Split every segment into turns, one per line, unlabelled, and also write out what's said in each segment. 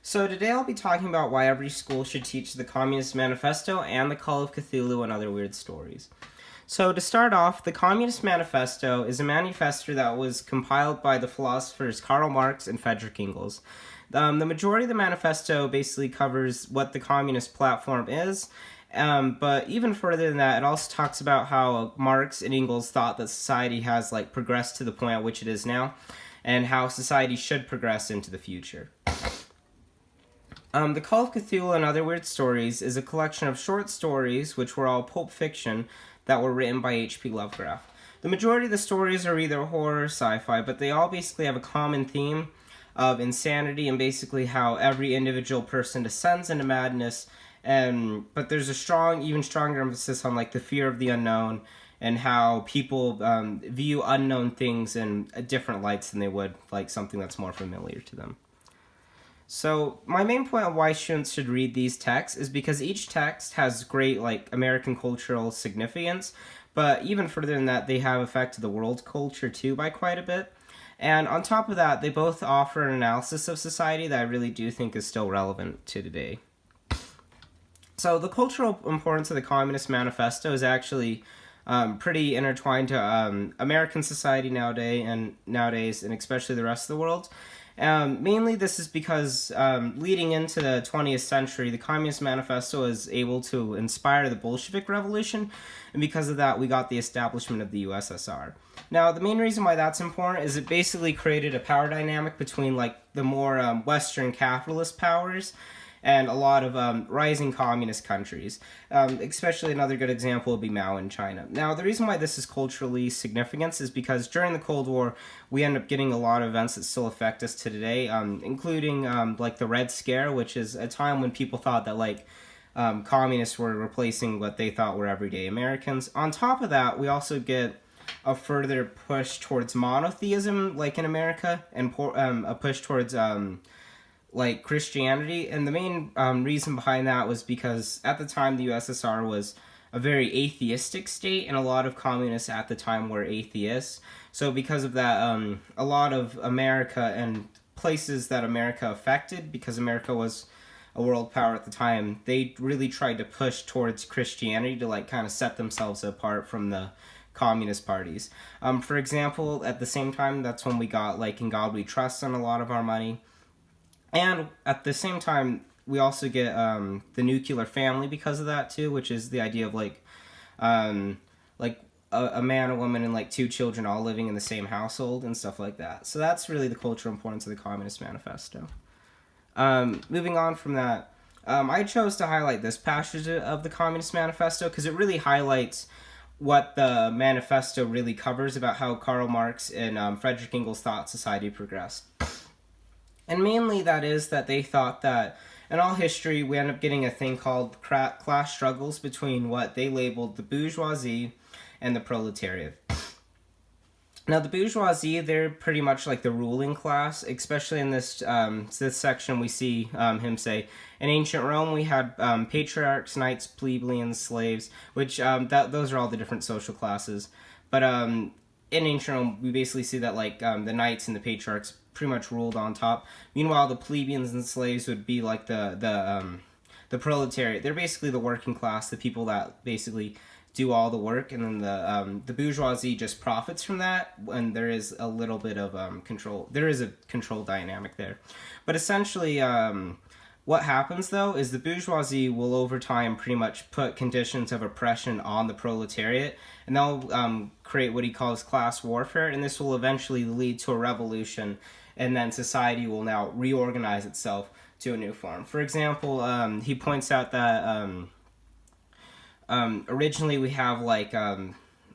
So today I'll be talking about why every school should teach the Communist Manifesto and the Call of Cthulhu and other weird stories. So to start off, the Communist Manifesto is a manifesto that was compiled by the philosophers Karl Marx and Friedrich Engels. The majority of the manifesto basically covers what the communist platform is, but even further than that, it also talks about how Marx and Engels thought that society has progressed to the point at which it is now, and how society should progress into the future. The Call of Cthulhu and Other Weird Stories is a collection of short stories, which were all pulp fiction, that were written by H.P. Lovecraft. The majority of the stories are either horror or sci-fi, but they all basically have a common theme of insanity and basically how every individual person descends into madness. But there's a strong, even stronger emphasis on the fear of the unknown and how people view unknown things in different lights than they would something that's more familiar to them. So my main point on why students should read these texts is because each text has great American cultural significance, but even further than that, they have affected the world culture too by quite a bit. And on top of that, they both offer an analysis of society that I really do think is still relevant to today. So the cultural importance of the Communist Manifesto is actually pretty intertwined to American society nowadays, and especially the rest of the world. Mainly this is because leading into the 20th century, the Communist Manifesto was able to inspire the Bolshevik Revolution, and because of that, we got the establishment of the USSR. Now, the main reason why that's important is it basically created a power dynamic between the more Western capitalist powers and a lot of rising communist countries. Especially another good example would be Mao in China. Now, the reason why this is culturally significant is because during the Cold War, we end up getting a lot of events that still affect us to today, including the Red Scare, which is a time when people thought that communists were replacing what they thought were everyday Americans. On top of that, we also get a further push towards monotheism, in America, and a push towards Christianity. And the main reason behind that was because at the time the USSR was a very atheistic state, and a lot of communists at the time were atheists. So because of that, a lot of America and places that America affected, because America was a world power at the time, they really tried to push towards Christianity to kind of set themselves apart from the communist parties. For example, at the same time, that's when we got In God We Trust on a lot of our money. And at the same time, we also get the nuclear family because of that too, which is the idea of a man, a woman, and two children all living in the same household and stuff like that. So that's really the cultural importance of the Communist Manifesto. Moving on from that, I chose to highlight this passage of the Communist Manifesto because it really highlights what the manifesto really covers about how Karl Marx and Friedrich Engels thought society progressed. And mainly that is that they thought that in all history we end up getting a thing called class struggles between what they labeled the bourgeoisie and the proletariat. Now the bourgeoisie, they're pretty much the ruling class, especially in this section we see him say, in ancient Rome we had patriarchs, knights, plebeians, slaves, which those are all the different social classes. But in ancient Rome we basically see that the knights and the patriarchs pretty much ruled on top. Meanwhile, the plebeians and slaves would be the proletariat. They're basically the working class, the people that basically do all the work, and then the bourgeoisie just profits from that, and there is a little bit of control. There is a control dynamic there. But essentially, what happens, though, is the bourgeoisie will over time pretty much put conditions of oppression on the proletariat, and they'll create what he calls class warfare, and this will eventually lead to a revolution, and then society will now reorganize itself to a new form. For example, he points out that originally we have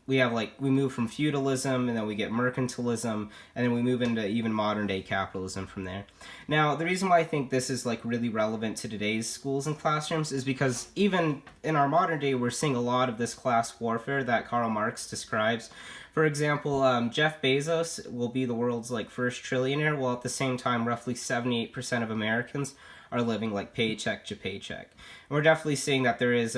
we move from feudalism, and then we get mercantilism, and then we move into even modern day capitalism from there. Now, the reason why I think this is really relevant to today's schools and classrooms is because even in our modern day, we're seeing a lot of this class warfare that Karl Marx describes. For example, Jeff Bezos will be the world's like first trillionaire, while at the same time, roughly 78% of Americans are living like paycheck to paycheck. And we're definitely seeing that there's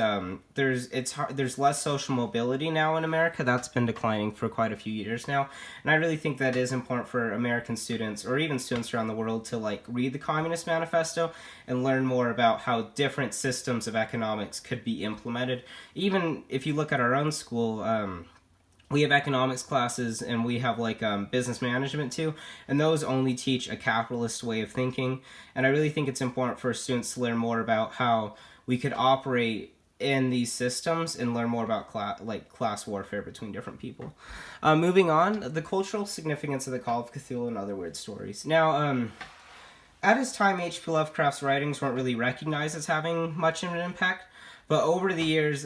less social mobility now in America. That's been declining for quite a few years now, and I really think that is important for American students or even students around the world to like read the Communist Manifesto and learn more about how different systems of economics could be implemented. Even if you look at our own school, we have economics classes and we have like business management too, and those only teach a capitalist way of thinking. And I really think it's important for students to learn more about how we could operate in these systems and learn more about class warfare between different people. Moving on, the cultural significance of the Call of Cthulhu and other weird stories. Now, at his time, H.P. Lovecraft's writings weren't really recognized as having much of an impact. But over the years,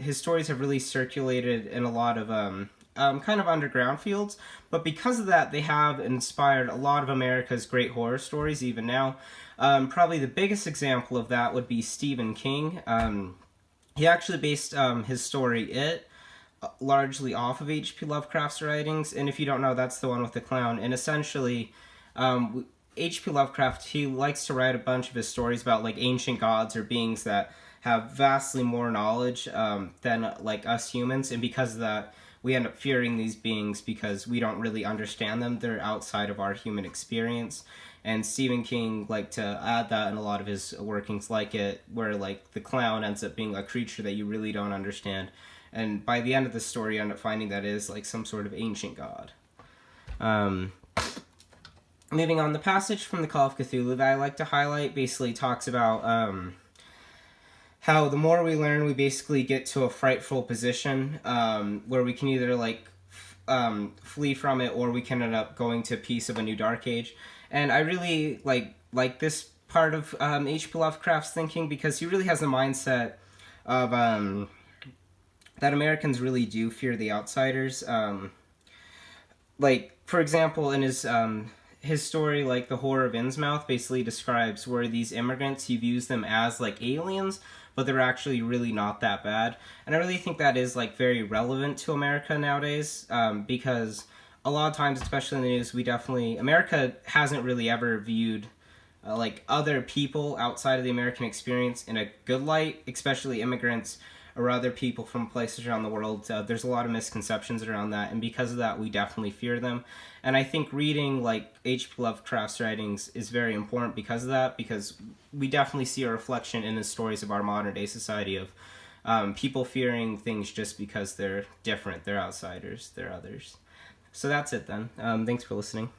his stories have really circulated in a lot of kind of underground fields. But because of that, they have inspired a lot of America's great horror stories, even now. Probably the biggest example of that would be Stephen King. He actually based his story, It, largely off of H.P. Lovecraft's writings. And if you don't know, that's the one with the clown. And essentially, H.P. Lovecraft, he likes to write a bunch of his stories about like ancient gods or beings that have vastly more knowledge than like us humans, and because of that, we end up fearing these beings because we don't really understand them. They're outside of our human experience. And Stephen King liked to add that in a lot of his workings, like It, where like the clown ends up being a creature that you really don't understand, and by the end of the story, you end up finding that it is like some sort of ancient god. Moving on, the passage from the Call of Cthulhu that I like to highlight basically talks about how the more we learn, we basically get to a frightful position where we can either like flee from it, or we can end up going to a piece of a new dark age. And I really like this part of H.P. Lovecraft's thinking, because he really has the mindset of that Americans really do fear the outsiders. Like, for example, in his story, like The Horror of Innsmouth, basically describes where these immigrants, he views them as like aliens, but they're actually really not that bad. And I really think that is like very relevant to America nowadays, because a lot of times, especially in the news, America hasn't really ever viewed like other people outside of the American experience in a good light, especially immigrants or other people from places around the world. There's a lot of misconceptions around that, and because of that, we definitely fear them. And I think reading like H.P. Lovecraft's writings is very important because of that, because we definitely see a reflection in the stories of our modern day society of people fearing things just because they're different, they're outsiders, they're others. So that's it then. Thanks for listening.